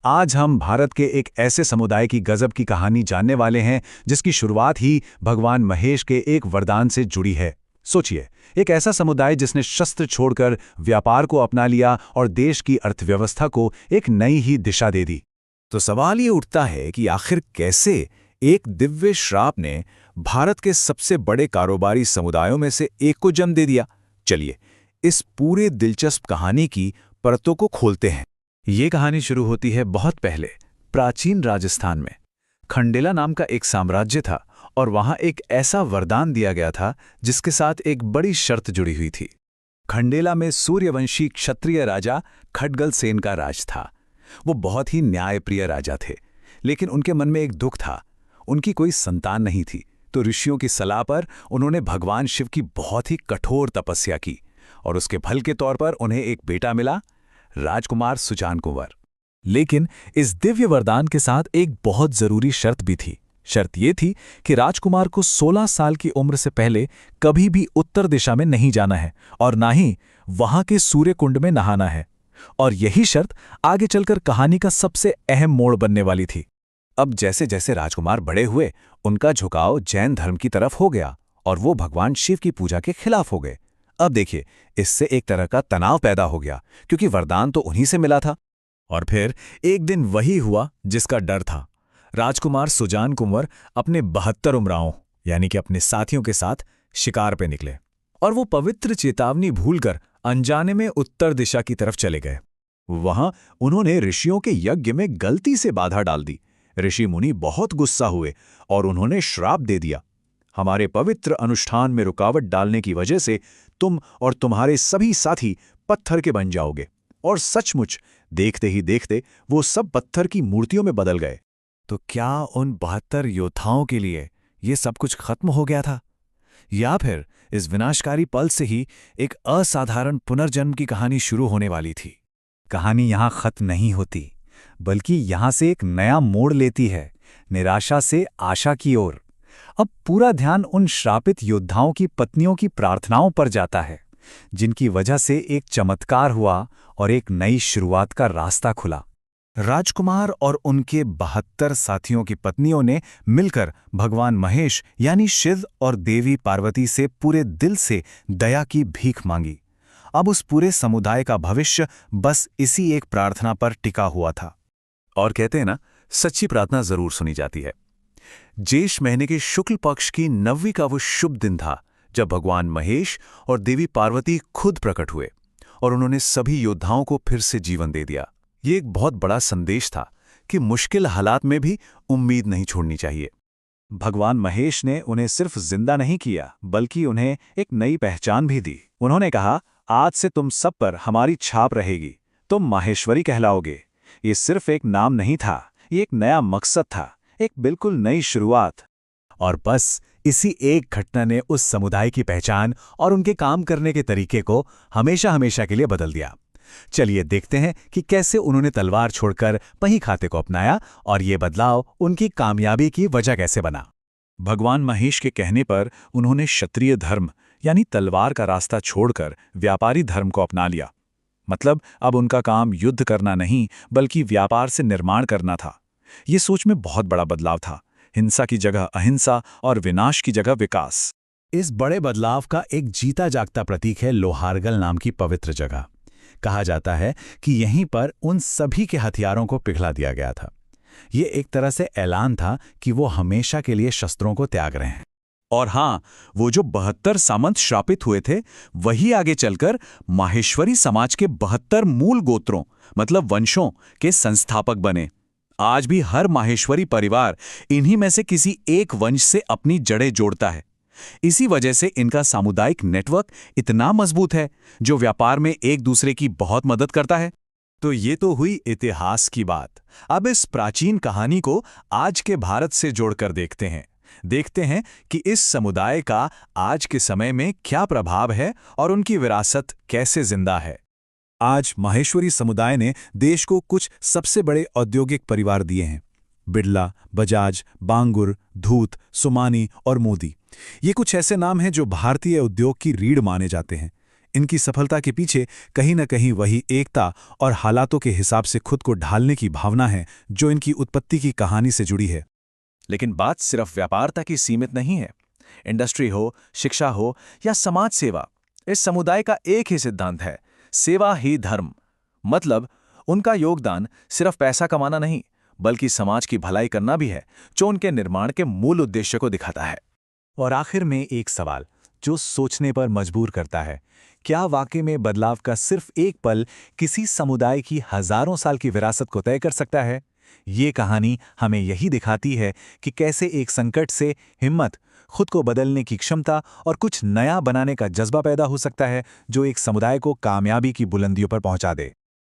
आज हम भारत के एक ऐसे समुदाय की गजब की कहानी जानने वाले हैं जिसकी शुरुआत ही भगवान महेश के एक वरदान से जुड़ी है। सोचिए, एक ऐसा समुदाय जिसने शस्त्र छोड़कर व्यापार को अपना लिया और देश की अर्थव्यवस्था को एक नई ही दिशा दे दी। तो सवाल ये उठता है कि आखिर कैसे एक दिव्य श्राप ने भारत के सबसे बड़े कारोबारी समुदायों में से एक को जन्म दे दिया। चलिए, इस पूरे दिलचस्प कहानी की परतों को खोलते हैं। ये कहानी शुरू होती है बहुत पहले, प्राचीन राजस्थान में। खंडेला नाम का एक साम्राज्य था और वहां एक ऐसा वरदान दिया गया था जिसके साथ एक बड़ी शर्त जुड़ी हुई थी। खंडेला में सूर्यवंशी क्षत्रिय राजा खड्गल सेन का राज था। वो बहुत ही न्यायप्रिय राजा थे, लेकिन उनके मन में एक दुख था। उनकी कोई संतान नहीं थी, तो ऋषियों की सलाह पर उन्होंने भगवान शिव की बहुत ही कठोर तपस्या की और उसके फल के तौर पर उन्हें एक बेटा मिला, राजकुमार सुजान कुंवर। लेकिन इस दिव्य वरदान के साथ एक बहुत जरूरी शर्त भी थी। शर्त यह थी कि राजकुमार को 16 साल की उम्र से पहले कभी भी उत्तर दिशा में नहीं जाना है और ना ही वहां के सूर्य कुंड में नहाना है। और यही शर्त आगे चलकर कहानी का सबसे अहम मोड़ बनने वाली थी। अब जैसे जैसे राजकुमार बड़े हुए, उनका झुकाव जैन धर्म की तरफ हो गया और वो भगवान शिव की पूजा के खिलाफ हो गए। अब देखिए, इससे एक तरह का तनाव पैदा हो गया, क्योंकि वरदान तो उन्हीं से मिला था। और फिर एक दिन वही हुआ जिसका डर था। राजकुमार सुजान कुंवर अपने 72 उमरावों यानी कि अपने साथियों के साथ शिकार पे निकले और वो पवित्र चेतावनी भूलकर अनजाने में उत्तर दिशा की तरफ चले गए। वहां उन्होंने ऋषियों के यज्ञ में गलती से बाधा डाल दी। ऋषि मुनि बहुत गुस्सा हुए और उन्होंने श्राप दे दिया, हमारे पवित्र अनुष्ठान में रुकावट डालने की वजह से तुम और तुम्हारे सभी साथी पत्थर के बन जाओगे। और सचमुच देखते ही देखते वो सब पत्थर की मूर्तियों में बदल गए। तो क्या उन 72 योद्धाओं के लिए ये सब कुछ खत्म हो गया था, या फिर इस विनाशकारी पल से ही एक असाधारण पुनर्जन्म की कहानी शुरू होने वाली थी? कहानी यहाँ खत्म नहीं होती, बल्कि यहाँ से एक नया मोड़ लेती है, निराशा से आशा की ओर। अब पूरा ध्यान उन श्रापित योद्धाओं की पत्नियों की प्रार्थनाओं पर जाता है, जिनकी वजह से एक चमत्कार हुआ और एक नई शुरुआत का रास्ता खुला। राजकुमार और उनके 72 साथियों की पत्नियों ने मिलकर भगवान महेश यानी शिव और देवी पार्वती से पूरे दिल से दया की भीख मांगी। अब उस पूरे समुदाय का भविष्य बस इसी एक प्रार्थना पर टिका हुआ था। और कहते हैं ना, सच्ची प्रार्थना जरूर सुनी जाती है। ज्येष्ठ महीने के शुक्ल पक्ष की 9वीं का वो शुभ दिन था जब भगवान महेश और देवी पार्वती खुद प्रकट हुए और उन्होंने सभी योद्धाओं को फिर से जीवन दे दिया। ये एक बहुत बड़ा संदेश था कि मुश्किल हालात में भी उम्मीद नहीं छोड़नी चाहिए। भगवान महेश ने उन्हें सिर्फ जिंदा नहीं किया, बल्कि उन्हें एक नई पहचान भी दी। उन्होंने कहा, आज से तुम सब पर हमारी छाप रहेगी, तुम माहेश्वरी कहलाओगे। ये सिर्फ एक नाम नहीं था, ये एक नया मकसद था, एक बिल्कुल नई शुरुआत। और बस इसी एक घटना ने उस समुदाय की पहचान और उनके काम करने के तरीके को हमेशा हमेशा के लिए बदल दिया। चलिए देखते हैं कि कैसे उन्होंने तलवार छोड़कर पही खाते को अपनाया और ये बदलाव उनकी कामयाबी की वजह कैसे बना। भगवान महेश के कहने पर उन्होंने क्षत्रिय धर्म यानी तलवार का रास्ता छोड़कर व्यापारी धर्म को अपना लिया। मतलब अब उनका काम युद्ध करना नहीं, बल्कि व्यापार से निर्माण करना था। ये सोच में बहुत बड़ा बदलाव था, हिंसा की जगह अहिंसा और विनाश की जगह विकास। इस बड़े बदलाव का एक जीता जागता प्रतीक है लोहारगल नाम की पवित्र जगह। कहा जाता है कि यहीं पर उन सभी के हथियारों को पिघला दिया गया था। ये एक तरह से ऐलान था कि वो हमेशा के लिए शस्त्रों को त्याग रहे हैं। और हाँ, वो जो 72 सामंत श्रापित हुए थे, वही आगे चलकर माहेश्वरी समाज के 72 मूल गोत्रों मतलब वंशों के संस्थापक बने। आज भी हर माहेश्वरी परिवार इन्हीं में से किसी एक वंश से अपनी जड़ें जोड़ता है। इसी वजह से इनका सामुदायिक नेटवर्क इतना मजबूत है, जो व्यापार में एक दूसरे की बहुत मदद करता है। तो ये तो हुई इतिहास की बात। अब इस प्राचीन कहानी को आज के भारत से जोड़कर देखते हैं कि इस समुदाय का आज के समय में क्या प्रभाव है और उनकी विरासत कैसे जिंदा है। आज माहेश्वरी समुदाय ने देश को कुछ सबसे बड़े औद्योगिक परिवार दिए हैं। बिड़ला, बजाज, बांगुर, धूत, सोमानी और मोदी, ये कुछ ऐसे नाम हैं जो भारतीय उद्योग की रीढ़ माने जाते हैं। इनकी सफलता के पीछे कहीं न कहीं वही एकता और हालातों के हिसाब से खुद को ढालने की भावना है जो इनकी उत्पत्ति की कहानी से जुड़ी है। लेकिन बात सिर्फ व्यापार तक ही सीमित नहीं है। इंडस्ट्री हो, शिक्षा हो या समाज सेवा, इस समुदाय का एक ही सिद्धांत है, सेवा ही धर्म। मतलब उनका योगदान सिर्फ पैसा कमाना नहीं, बल्कि समाज की भलाई करना भी है, जो उनके निर्माण के मूल उद्देश्य को दिखाता है। और आखिर में एक सवाल जो सोचने पर मजबूर करता है, क्या वाकई में बदलाव का सिर्फ एक पल किसी समुदाय की हजारों साल की विरासत को तय कर सकता है? ये कहानी हमें यही दिखाती है कि कैसे एक संकट से हिम्मत, खुद को बदलने की क्षमता और कुछ नया बनाने का जज्बा पैदा हो सकता है, जो एक समुदाय को कामयाबी की बुलंदियों पर पहुंचा दे।